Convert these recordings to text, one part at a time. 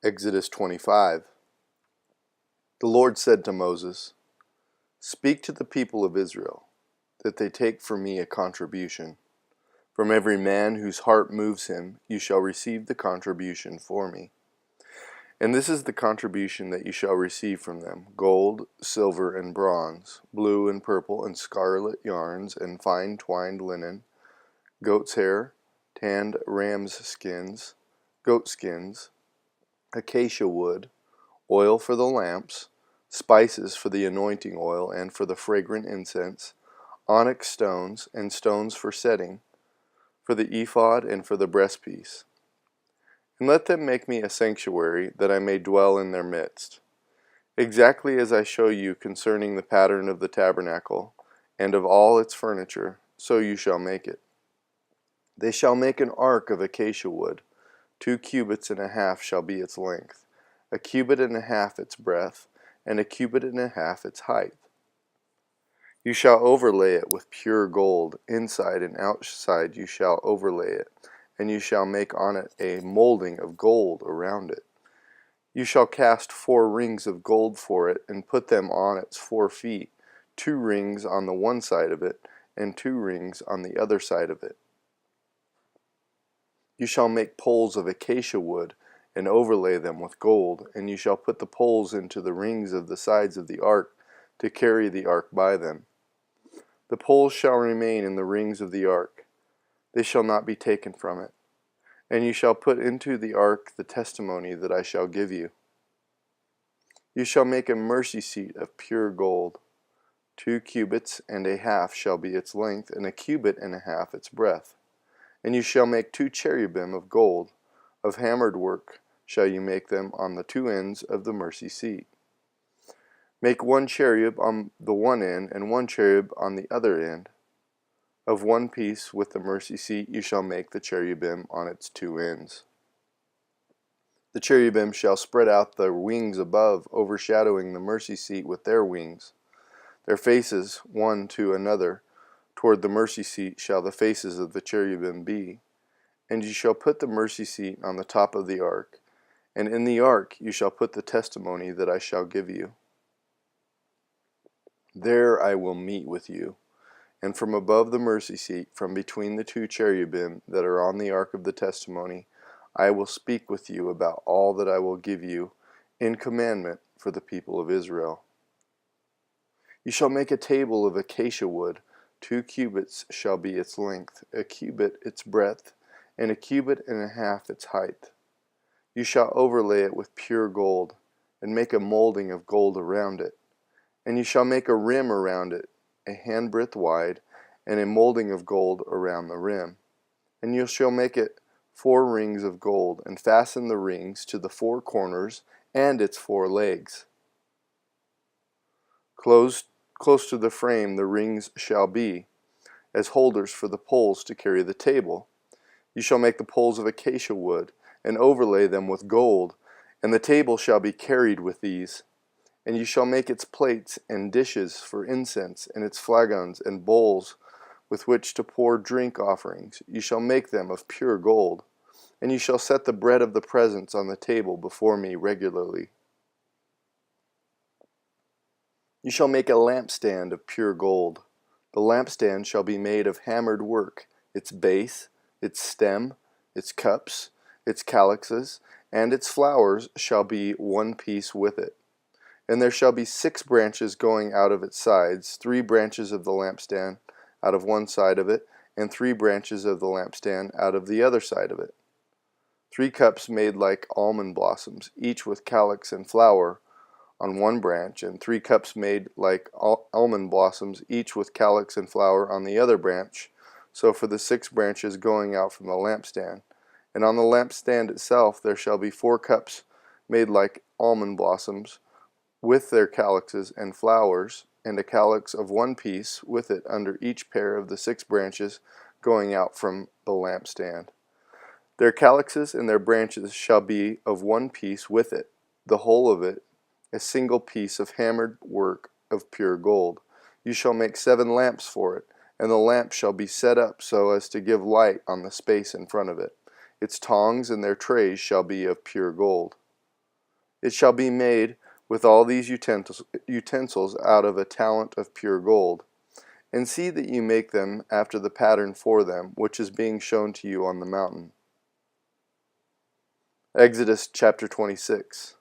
Exodus 25. The Lord said to Moses, "Speak to the people of Israel, that they take for me a contribution. From every man whose heart moves him, you shall receive the contribution for me. And this is the contribution that you shall receive from them: gold, silver, and bronze, blue and purple and scarlet yarns, and fine twined linen, goat's hair, tanned ram's skins, goat skins, acacia wood, oil for the lamps, spices for the anointing oil and for the fragrant incense, onyx stones and stones for setting, for the ephod and for the breastpiece. And let them make me a sanctuary, that I may dwell in their midst. Exactly as I show you concerning the pattern of the tabernacle, and of all its furniture, so you shall make it. They shall make an ark of acacia wood. 2 cubits and a half shall be its length, 1 cubit and a half its breadth, and 1 cubit and a half its height. You shall overlay it with pure gold, inside and outside you shall overlay it, and you shall make on it a molding of gold around it. You shall cast 4 rings of gold for it, and put them on its 4 feet, 2 rings on the one side of it, and 2 rings on the other side of it. You shall make poles of acacia wood, and overlay them with gold, and you shall put the poles into the rings of the sides of the ark, to carry the ark by them. The poles shall remain in the rings of the ark, they shall not be taken from it. And you shall put into the ark the testimony that I shall give you. You shall make a mercy seat of pure gold. 2 cubits and a half shall be its length, and 1 cubit and a half its breadth. And you shall make 2 cherubim of gold, of hammered work shall you make them on the 2 ends of the mercy seat. Make 1 cherub on the one end, and 1 cherub on the other end. Of one piece with the mercy seat you shall make the cherubim on its 2 ends. The cherubim shall spread out their wings above, overshadowing the mercy seat with their wings. Their faces one to another, toward the mercy seat shall the faces of the cherubim be. And you shall put the mercy seat on the top of the ark, and in the ark you shall put the testimony that I shall give you. There I will meet with you, and from above the mercy seat, from between the 2 cherubim that are on the ark of the testimony, I will speak with you about all that I will give you in commandment for the people of Israel. You shall make a table of acacia wood. 2 cubits shall be its length, 1 cubit its breadth, and 1 cubit and a half its height. You shall overlay it with pure gold, and make a molding of gold around it. And you shall make a rim around it, a handbreadth wide, and a molding of gold around the rim. And you shall make it 4 rings of gold, and fasten the rings to the 4 corners and its 4 legs. Close to the frame the rings shall be, as holders for the poles to carry the table. You shall make the poles of acacia wood, and overlay them with gold, and the table shall be carried with these. And you shall make its plates and dishes for incense, and its flagons and bowls with which to pour drink offerings. You shall make them of pure gold. And you shall set the bread of the presence on the table before me regularly. You shall make a lampstand of pure gold. The lampstand shall be made of hammered work, its base, its stem, its cups, its calyxes, and its flowers shall be one piece with it. And there shall be 6 branches going out of its sides, 3 branches of the lampstand out of one side of it, and 3 branches of the lampstand out of the other side of it. 3 cups made like almond blossoms, each with calyx and flower on one branch, and 3 cups made like almond blossoms, each with calyx and flower on the other branch, so for the 6 branches going out from the lampstand. And on the lampstand itself there shall be 4 cups made like almond blossoms, with their calyxes and flowers, and a calyx of one piece with it under each pair of the 6 branches going out from the lampstand. Their calyxes and their branches shall be of one piece with it, the whole of it, a single piece of hammered work of pure gold. You shall make 7 lamps for it, and the lamps shall be set up so as to give light on the space in front of it. Its tongs and their trays shall be of pure gold. It shall be made with all these utensils out of a talent of pure gold. And see that you make them after the pattern for them, which is being shown to you on the mountain. Exodus chapter 26.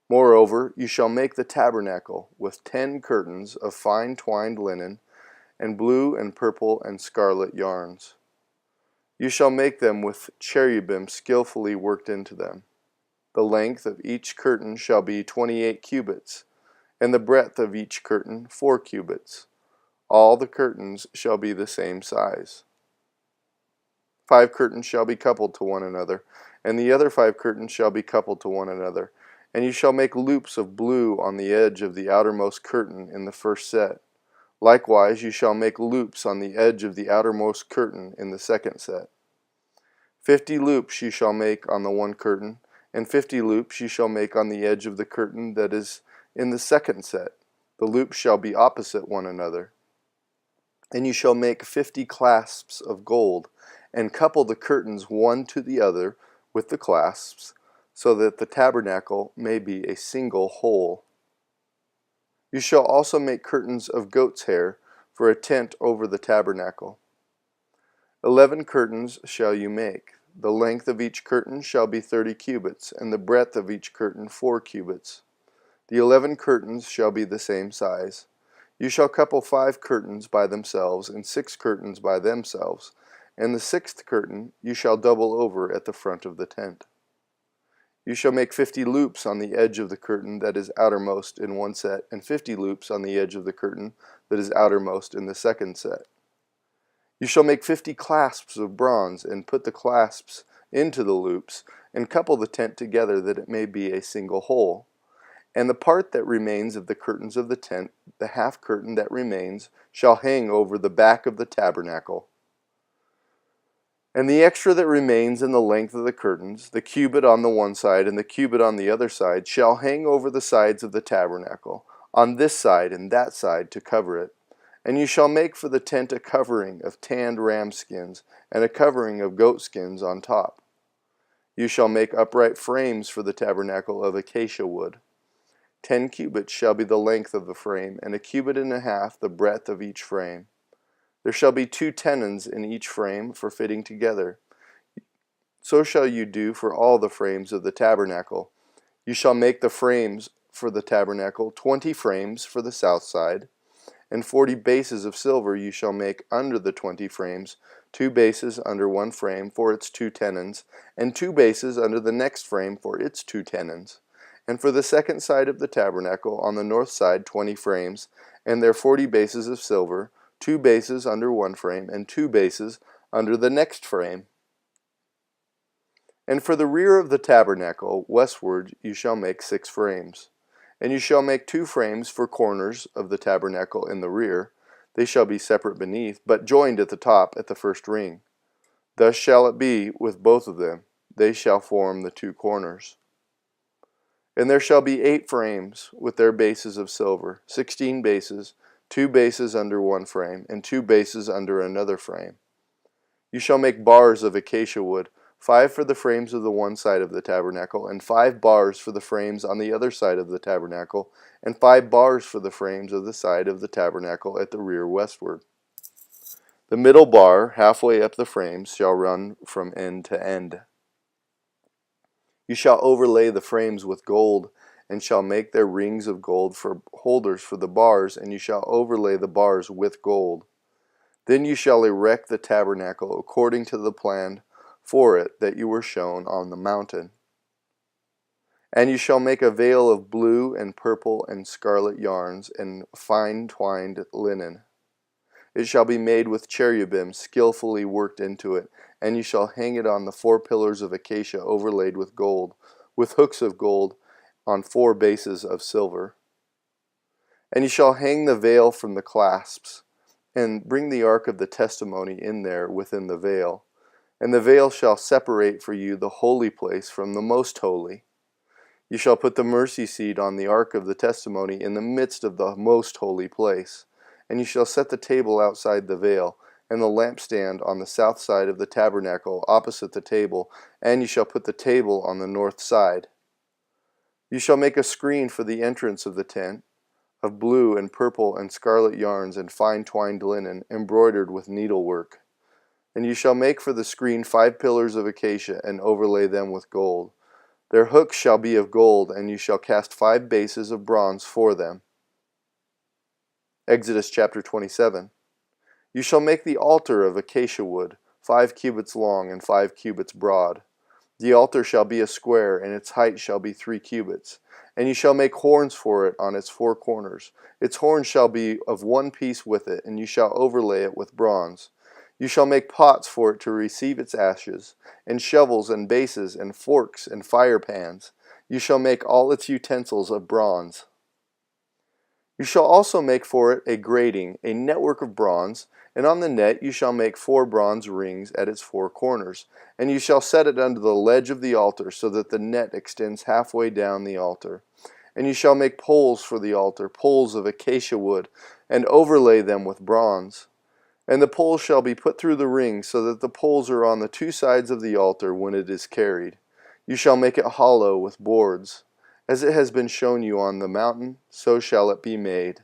Moreover, you shall make the tabernacle with 10 curtains of fine twined linen, and blue and purple and scarlet yarns. You shall make them with cherubim skillfully worked into them. The length of each curtain shall be 28 cubits, and the breadth of each curtain 4 cubits. All the curtains shall be the same size. 5 curtains shall be coupled to one another, and the other 5 curtains shall be coupled to one another. And you shall make loops of blue on the edge of the outermost curtain in the first set. Likewise you shall make loops on the edge of the outermost curtain in the second set. 50 loops you shall make on the one curtain, and 50 loops you shall make on the edge of the curtain that is in the second set. The loops shall be opposite one another. And you shall make 50 clasps of gold, and couple the curtains one to the other with the clasps, so that the tabernacle may be a single whole. You shall also make curtains of goat's hair for a tent over the tabernacle. 11 curtains shall you make. The length of each curtain shall be 30 cubits, and the breadth of each curtain 4 cubits. The 11 curtains shall be the same size. You shall couple 5 curtains by themselves, and 6 curtains by themselves, and the 6th curtain you shall double over at the front of the tent. You shall make 50 loops on the edge of the curtain that is outermost in one set, and 50 loops on the edge of the curtain that is outermost in the second set. You shall make 50 clasps of bronze, and put the clasps into the loops, and couple the tent together that it may be a single whole. And the part that remains of the curtains of the tent, the half curtain that remains, shall hang over the back of the tabernacle. And the extra that remains in the length of the curtains, the cubit on the one side and the cubit on the other side, shall hang over the sides of the tabernacle, on this side and that side, to cover it. And you shall make for the tent a covering of tanned ram skins, and a covering of goat skins on top. You shall make upright frames for the tabernacle of acacia wood. 10 cubits shall be the length of the frame, and a cubit and a half the breadth of each frame. There shall be 2 tenons in each frame for fitting together. So shall you do for all the frames of the tabernacle. You shall make the frames for the tabernacle 20 frames for the south side, and 40 bases of silver you shall make under the 20 frames, 2 bases under one frame for its 2 tenons, and 2 bases under the next frame for its 2 tenons. And for the second side of the tabernacle, on the north side 20 frames, and their 40 bases of silver, 2 bases under one frame, and 2 bases under the next frame. And for the rear of the tabernacle, westward, you shall make 6 frames. And you shall make 2 frames for corners of the tabernacle in the rear. They shall be separate beneath, but joined at the top at the first ring. Thus shall it be with both of them. They shall form the 2 corners. And there shall be 8 frames with their bases of silver, 16 bases, 2 bases under one frame, and 2 bases under another frame. You shall make bars of acacia wood, 5 for the frames of the one side of the tabernacle, and 5 bars for the frames on the other side of the tabernacle, and 5 bars for the frames of the side of the tabernacle at the rear westward. The middle bar, halfway up the frames, shall run from end to end. You shall overlay the frames with gold, and shall make their rings of gold for holders for the bars, and you shall overlay the bars with gold. Then you shall erect the tabernacle according to the plan for it that you were shown on the mountain. And you shall make a veil of blue and purple and scarlet yarns and fine twined linen. It shall be made with cherubim skillfully worked into it, and you shall hang it on the 4 pillars of acacia overlaid with gold, with hooks of gold on 4 bases of silver. And you shall hang the veil from the clasps, and bring the ark of the testimony in there within the veil. And the veil shall separate for you the holy place from the most holy. You shall put the mercy seat on the ark of the testimony in the midst of the most holy place. And you shall set the table outside the veil, and the lampstand on the south side of the tabernacle opposite the table, and you shall put the table on the north side. You shall make a screen for the entrance of the tent, of blue and purple and scarlet yarns and fine twined linen, embroidered with needlework. And you shall make for the screen 5 pillars of acacia, and overlay them with gold. Their hooks shall be of gold, and you shall cast 5 bases of bronze for them. Exodus chapter 27. You shall make the altar of acacia wood, 5 cubits long and 5 cubits broad. The altar shall be a square, and its height shall be 3 cubits. And you shall make horns for it on its 4 corners. Its horns shall be of one piece with it, and you shall overlay it with bronze. You shall make pots for it to receive its ashes, and shovels and bases and forks and fire pans. You shall make all its utensils of bronze. You shall also make for it a grating, a network of bronze, and on the net you shall make 4 bronze rings at its 4 corners, and you shall set it under the ledge of the altar, so that the net extends halfway down the altar. And you shall make poles for the altar, poles of acacia wood, and overlay them with bronze. And the poles shall be put through the rings, so that the poles are on the 2 sides of the altar when it is carried. You shall make it hollow with boards. As it has been shown you on the mountain, so shall it be made.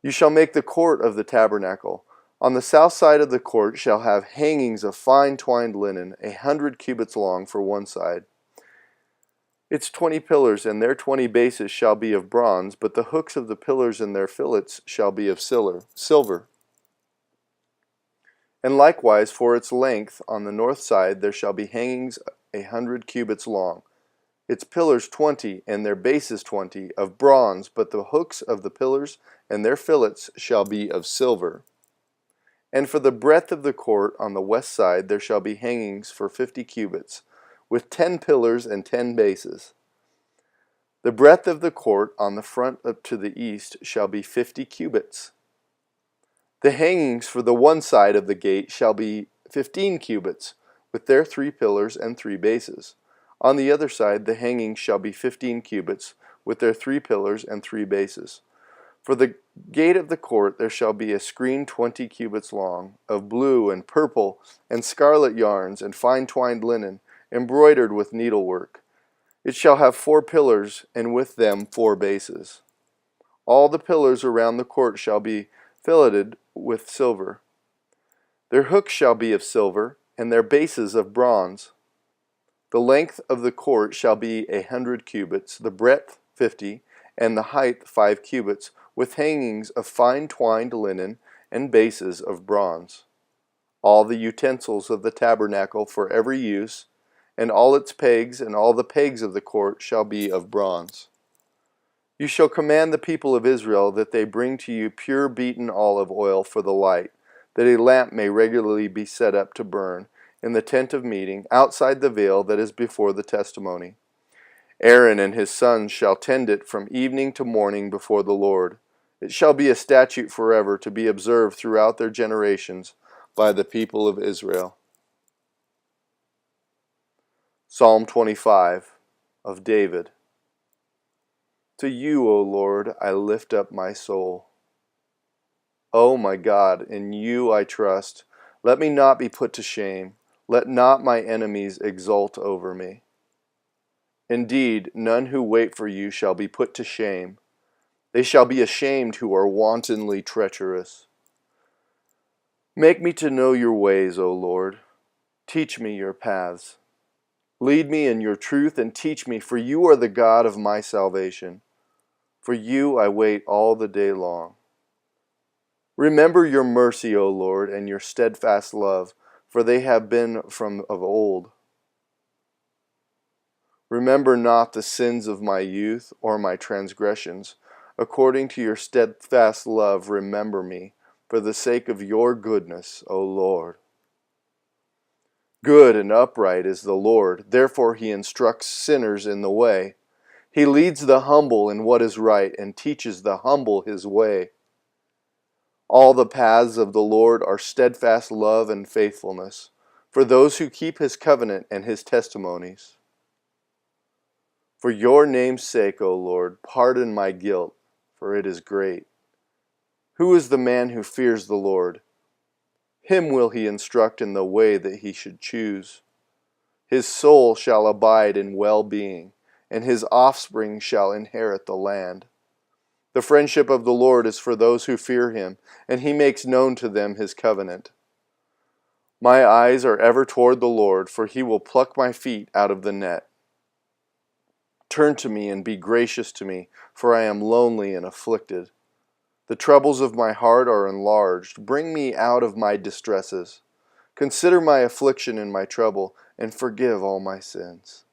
You shall make the court of the tabernacle. On the south side of the court shall have hangings of fine twined linen, 100 cubits long for one side. Its 20 pillars and their 20 bases shall be of bronze, but the hooks of the pillars and their fillets shall be of silver. And likewise for its length on the north side there shall be hangings 100 cubits long. Its pillars 20, and their bases 20, of bronze, but the hooks of the pillars and their fillets shall be of silver. And for the breadth of the court on the west side there shall be hangings for 50 cubits, with 10 pillars and 10 bases. The breadth of the court on the front up to the east shall be 50 cubits. The hangings for the one side of the gate shall be 15 cubits, with their 3 pillars and 3 bases. On the other side the hangings shall be 15 cubits, with their 3 pillars and 3 bases. For the gate of the court there shall be a screen 20 cubits long, of blue and purple and scarlet yarns and fine twined linen, embroidered with needlework. It shall have 4 pillars, and with them 4 bases. All the pillars around the court shall be filleted with silver. Their hooks shall be of silver, and their bases of bronze. The length of the court shall be 100 cubits, the breadth 50, and the height 5 cubits, with hangings of fine twined linen and bases of bronze. All the utensils of the tabernacle for every use, and all its pegs and all the pegs of the court shall be of bronze. You shall command the people of Israel that they bring to you pure beaten olive oil for the light, that a lamp may regularly be set up to burn in the tent of meeting, outside the veil that is before the testimony. Aaron and his sons shall tend it from evening to morning before the Lord. It shall be a statute forever, to be observed throughout their generations by the people of Israel. Psalm 25 of David. To you, O Lord, I lift up my soul. O my God, in you I trust. Let me not be put to shame. Let not my enemies exult over me. Indeed, none who wait for you shall be put to shame. They shall be ashamed who are wantonly treacherous. Make me to know your ways, O Lord. Teach me your paths. Lead me in your truth and teach me, for you are the God of my salvation. For you I wait all the day long. Remember your mercy, O Lord, and your steadfast love, for they have been from of old. Remember not the sins of my youth or my transgressions. According to your steadfast love, remember me, for the sake of your goodness, O Lord. Good and upright is the Lord, therefore he instructs sinners in the way. He leads the humble in what is right and teaches the humble his way. All the paths of the Lord are steadfast love and faithfulness, for those who keep his covenant and his testimonies. For your name's sake, O Lord, pardon my guilt, for it is great. Who is the man who fears the Lord? Him will he instruct in the way that he should choose. His soul shall abide in well-being, and his offspring shall inherit the land. The friendship of the Lord is for those who fear him, and he makes known to them his covenant. My eyes are ever toward the Lord, for he will pluck my feet out of the net. Turn to me and be gracious to me, for I am lonely and afflicted. The troubles of my heart are enlarged. Bring me out of my distresses. Consider my affliction and my trouble, and forgive all my sins.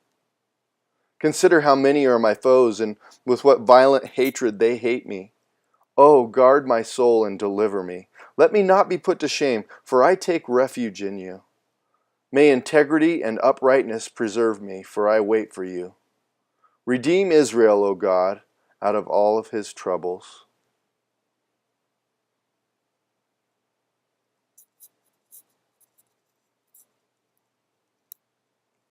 Consider how many are my foes, and with what violent hatred they hate me. Oh, guard my soul and deliver me. Let me not be put to shame, for I take refuge in you. May integrity and uprightness preserve me, for I wait for you. Redeem Israel, O God, out of all of his troubles.